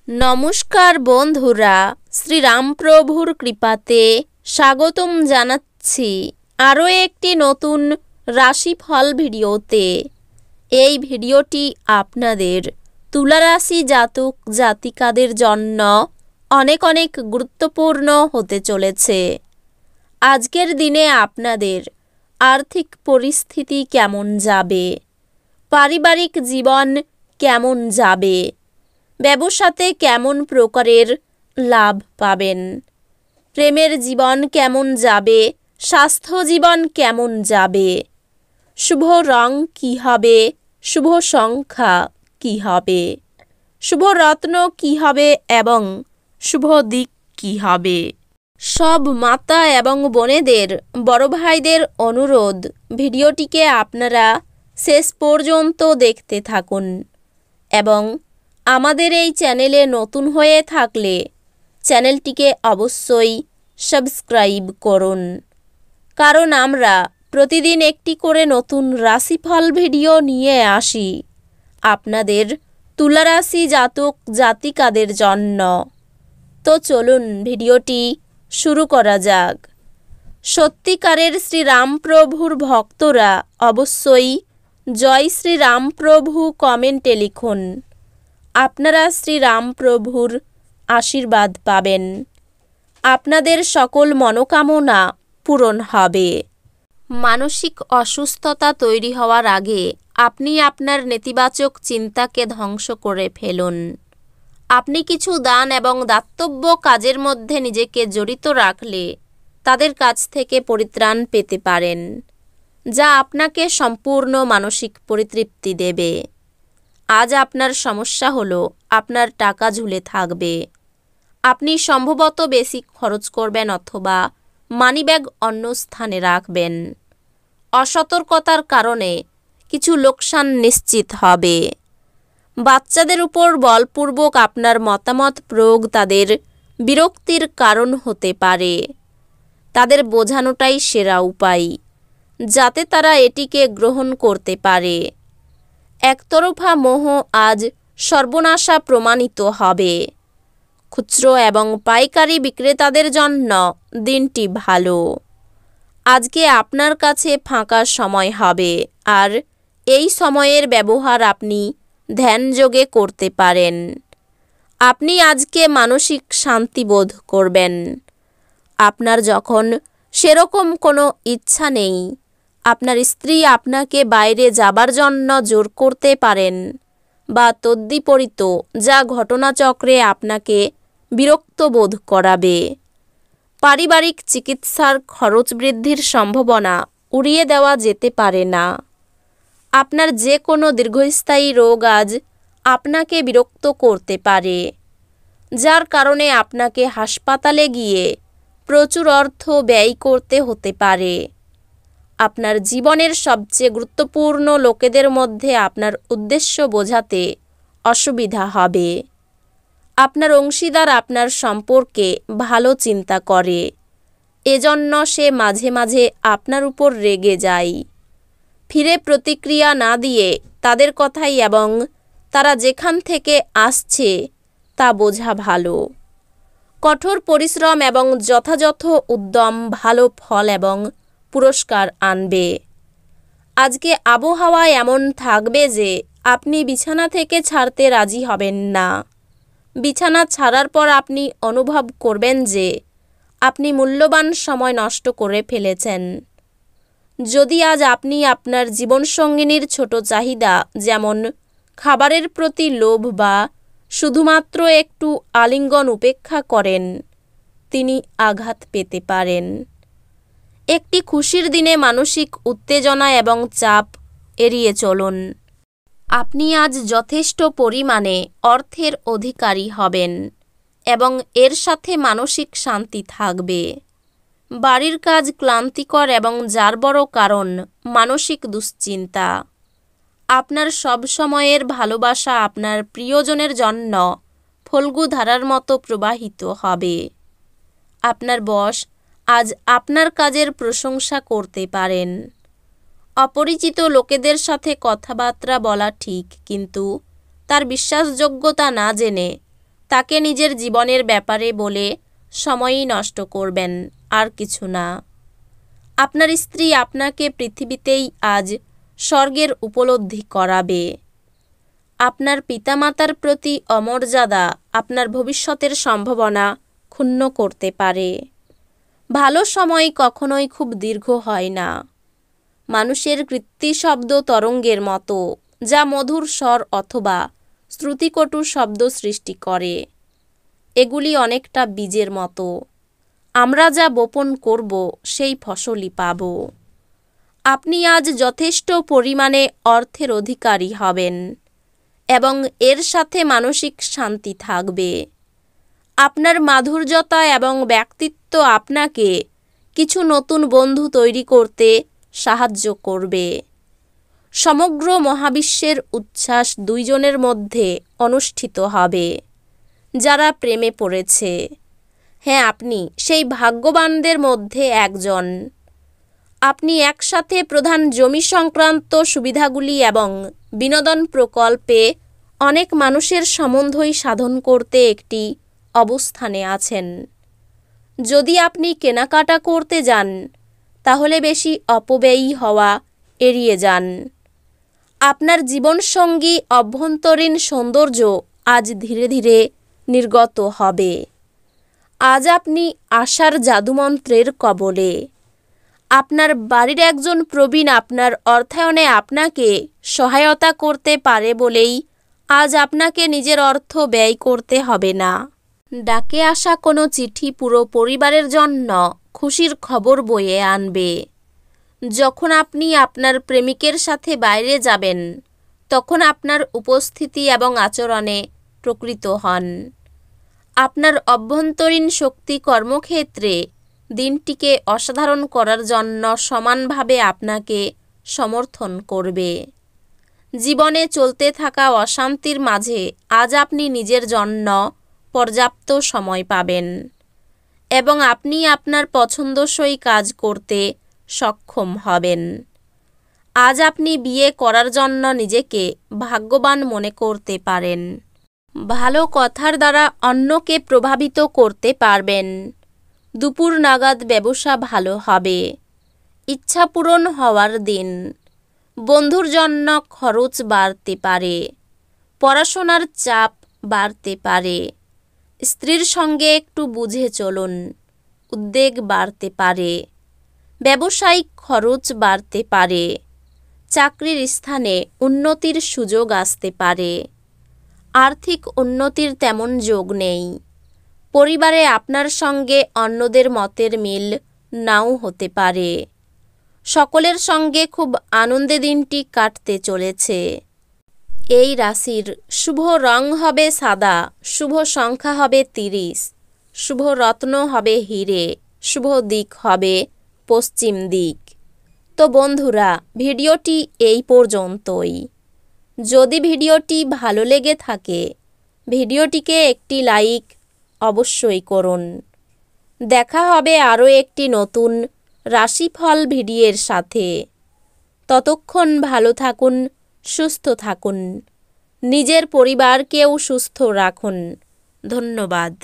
নমস্কার বন্ধুরা, শ্রীরামপ্রভুর কৃপাতে স্বাগতম জানাচ্ছি আরও একটি নতুন রাশিফল ভিডিওতে। এই ভিডিওটি আপনাদের তুলা রাশি জাতক জাতিকাদের জন্য অনেক অনেক গুরুত্বপূর্ণ হতে চলেছে। আজকের দিনে আপনাদের আর্থিক পরিস্থিতি কেমন যাবে, পারিবারিক জীবন কেমন যাবে, ব্যবসাতে কেমন প্রকারের লাভ পাবেন, প্রেমের জীবন কেমন যাবে, স্বাস্থ্য জীবন কেমন যাবে, শুভ রং কী হবে, শুভ সংখ্যা কী হবে, শুভ রত্ন কী হবে এবং শুভ দিক কী হবে। সব মাতা এবং বোনেদের, বড় ভাইদের অনুরোধ, ভিডিওটিকে আপনারা শেষ পর্যন্ত দেখতে থাকুন এবং আমাদের এই চ্যানেলে নতুন হয়ে থাকলে চ্যানেলটিকে অবশ্যই সাবস্ক্রাইব করুন, কারণ আমরা প্রতিদিন একটি করে নতুন রাশিফল ভিডিও নিয়ে আসি আপনাদের তুলা রাশি জাতক জাতিকাদের জন্য। তো চলুন ভিডিওটি শুরু করা যাক। সত্যিকারের শ্রীরামপ্রভুর ভক্তরা অবশ্যই জয় শ্রীরামপ্রভু কমেন্টে লিখুন। আপনারা শ্রীরামপ্রভুর আশীর্বাদ পাবেন, আপনাদের সকল মনোকামনা পূরণ হবে। মানসিক অসুস্থতা তৈরি হওয়ার আগে আপনি আপনার নেতিবাচক চিন্তাকে ধ্বংস করে ফেলুন। আপনি কিছু দান এবং দাতব্য কাজের মধ্যে নিজেকে জড়িত রাখলে তাদের কাছ থেকে পরিত্রাণ পেতে পারেন, যা আপনাকে সম্পূর্ণ মানসিক পরিতৃপ্তি দেবে। আজ আপনার সমস্যা হলো আপনার টাকা ঝুলে থাকবে। আপনি সম্ভবত বেশি খরচ করবেন অথবা মানিব্যাগ অন্য স্থানে রাখবেন। অসতর্কতার কারণে কিছু লোকসান নিশ্চিত হবে। বাচ্চাদের উপর বলপূর্বক আপনার মতামত প্রয়োগ তাদের বিরক্তির কারণ হতে পারে। তাদের বোঝানোটাই সেরা উপায়, যাতে তারা এটিকে গ্রহণ করতে পারে। একতরফা মোহ আজ সর্বনাশা প্রমাণিত হবে। খুচরো এবং পাইকারি বিক্রেতাদের জন্য দিনটি ভালো। আজকে আপনার কাছে ফাঁকা সময় হবে, আর এই সময়ের ব্যবহার আপনি ধ্যানযোগে করতে পারেন। আপনি আজকে মানসিক শান্তি বোধ করবেন। আপনার যখন সেরকম কোনো ইচ্ছা নেই, আপনার স্ত্রী আপনাকে বাইরে যাবার জন্য জোর করতে পারেন বা তদ্বিপরীত, যা ঘটনাচক্রে আপনাকে বিরক্ত বোধ করাবে। পারিবারিক চিকিৎসার খরচ বৃদ্ধির সম্ভাবনা উড়িয়ে দেওয়া যেতে পারে না। আপনার যে কোনো দীর্ঘস্থায়ী রোগ আজ আপনাকে বিরক্ত করতে পারে, যার কারণে আপনাকে হাসপাতালে গিয়ে প্রচুর অর্থ ব্যয় করতে হতে পারে। আপনার জীবনের সবচেয়ে গুরুত্বপূর্ণ লোকেদের মধ্যে আপনার উদ্দেশ্য বোঝাতে অসুবিধা হবে। আপনার অংশীদার আপনার সম্পর্কে ভালো চিন্তা করে, এজন্য সে মাঝে মাঝে আপনার উপর রেগে যায়। ফিরে প্রতিক্রিয়া না দিয়ে তাদের কথাই এবং তারা যেখান থেকে আসছে তা বোঝা ভালো। কঠোর পরিশ্রম এবং যথাযথ উদ্যম ভালো ফল এবং পুরস্কার আনবে। আজকে আবহাওয়া এমন থাকবে যে আপনি বিছানা থেকে ছাড়তে রাজি হবেন না। বিছানা ছাড়ার পর আপনি অনুভব করবেন যে আপনি মূল্যবান সময় নষ্ট করে ফেলেছেন। যদি আজ আপনি আপনার জীবনসঙ্গিনীর ছোট চাহিদা, যেমন খাবারের প্রতি লোভ বা শুধুমাত্র একটু আলিঙ্গন উপেক্ষা করেন, তিনি আঘাত পেতে পারেন। একটি খুশির দিনে মানসিক উত্তেজনা এবং চাপ এড়িয়ে চলুন। আপনি আজ যথেষ্ট পরিমাণে অর্থের অধিকারী হবেন এবং এর সাথে মানসিক শান্তি থাকবে। বাড়ির কাজ ক্লান্তিকর এবং যার বড় কারণ মানসিক দুশ্চিন্তা। আপনার সব সময়ের ভালোবাসা আপনার প্রিয়জনের জন্য ফল্গু ধারার মতো প্রবাহিত হবে। আপনার বস আজ আপনার কাজের প্রশংসা করতে পারেন। অপরিচিত লোকেদের সাথে কথাবার্তা বলা ঠিক, কিন্তু তার বিশ্বাসযোগ্যতা না জেনে তাকে নিজের জীবনের ব্যাপারে বলে সময়ই নষ্ট করবেন, আর কিছু না। আপনার স্ত্রী আপনাকে পৃথিবীতেই আজ স্বর্গের উপলব্ধি করাবে। আপনার পিতামাতার প্রতি অমর্যাদা আপনার ভবিষ্যতের সম্ভাবনা ক্ষুণ্ণ করতে পারে। ভালো সময় কখনোই খুব দীর্ঘ হয় না। মানুষের কৃত্রিশব্দ তরঙ্গের মতো, যা মধুর স্বর অথবা শ্রুতিকটু শব্দ সৃষ্টি করে। এগুলি অনেকটা বীজের মতো। আমরা যা বপন করব সেই ফসলই পাব। আপনি আজ যথেষ্ট পরিমাণে অর্থের অধিকারী হবেন এবং এর সাথে মানসিক শান্তি থাকবে। আপনার মাধুর্যতা এবং ব্যক্তিত্ব আপনাকে কিছু নতুন বন্ধু তৈরি করতে সাহায্য করবে। সমগ্র মহাবিশ্বের উচ্ছ্বাস দুইজনের মধ্যে অনুষ্ঠিত হবে যারা প্রেমে পড়েছে। হ্যাঁ, আপনি সেই ভাগ্যবানদের মধ্যে একজন। আপনি একসাথে প্রধান জমি সংক্রান্ত সুবিধাগুলি এবং বিনোদন প্রকল্পে অনেক মানুষের সম্বন্ধই সাধন করতে একটি অবস্থানে আছেন। যদি আপনি কেনাকাটা করতে যান, তাহলে বেশি অপব্যয়ী হওয়া এড়িয়ে যান। আপনার জীবনসঙ্গী অভ্যন্তরীণ সৌন্দর্য আজ ধীরে ধীরে নির্গত হবে। আজ আপনি আশার জাদুমন্ত্রের কবলে। আপনার বাড়ির একজন প্রবীণ আপনার অর্থায়নে আপনাকে সহায়তা করতে পারে বলেই আজ আপনাকে নিজের অর্থ ব্যয় করতে হবে না। ডাকে আসা কোনো চিঠি পুরো পরিবারের জন্য খুশির খবর বয়ে আনবে। যখন আপনি আপনার প্রেমিকের সাথে বাইরে যাবেন, তখন আপনার উপস্থিতি এবং আচরণে প্রকৃত হন। আপনার অভ্যন্তরীণ শক্তি কর্মক্ষেত্রে দিনটিকে অসাধারণ করার জন্য সমানভাবে আপনাকে সমর্থন করবে। জীবনে চলতে থাকা অশান্তির মাঝে আজ আপনি নিজের জন্য পর্যাপ্ত সময় পাবেন এবং আপনি আপনার পছন্দসই কাজ করতে সক্ষম হবেন। আজ আপনি বিয়ে করার জন্য নিজেকে ভাগ্যবান মনে করতে পারেন। ভালো কথার দ্বারা অন্যকে প্রভাবিত করতে পারবেন। দুপুর নাগাদ ব্যবসা ভালো হবে। ইচ্ছা পূরণ হওয়ার দিন। বন্ধুর জন্য খরচ বাড়তে পারে। পড়াশোনার চাপ বাড়তে পারে। স্ত্রীর সঙ্গে একটু বুঝে চলুন। উদ্বেগ বাড়তে পারে। ব্যবসায়িক খরচ বাড়তে পারে। চাকরির স্থানে উন্নতির সুযোগ আসতে পারে। আর্থিক উন্নতির তেমন যোগ নেই। পরিবারে আপনার সঙ্গে অন্যদের মতের মিল নাও হতে পারে। সকলের সঙ্গে খুব আনন্দে দিনটি কাটতে চলেছে। এই রাশির শুভ রং হবে সাদা, শুভ সংখ্যা হবে 30, শুভ রত্ন হবে হিরে, শুভ দিক হবে পশ্চিম দিক। তো বন্ধুরা, ভিডিওটি এই পর্যন্তই। যদি ভিডিওটি ভালো লেগে থাকে, ভিডিওটিকে একটি লাইক অবশ্যই করুন। দেখা হবে আরও একটি নতুন রাশিফল ভিডিওর সাথে। ততক্ষণ ভালো থাকুন, সুস্থ থাকুন, নিজের পরিবারকেও সুস্থ রাখুন। ধন্যবাদ।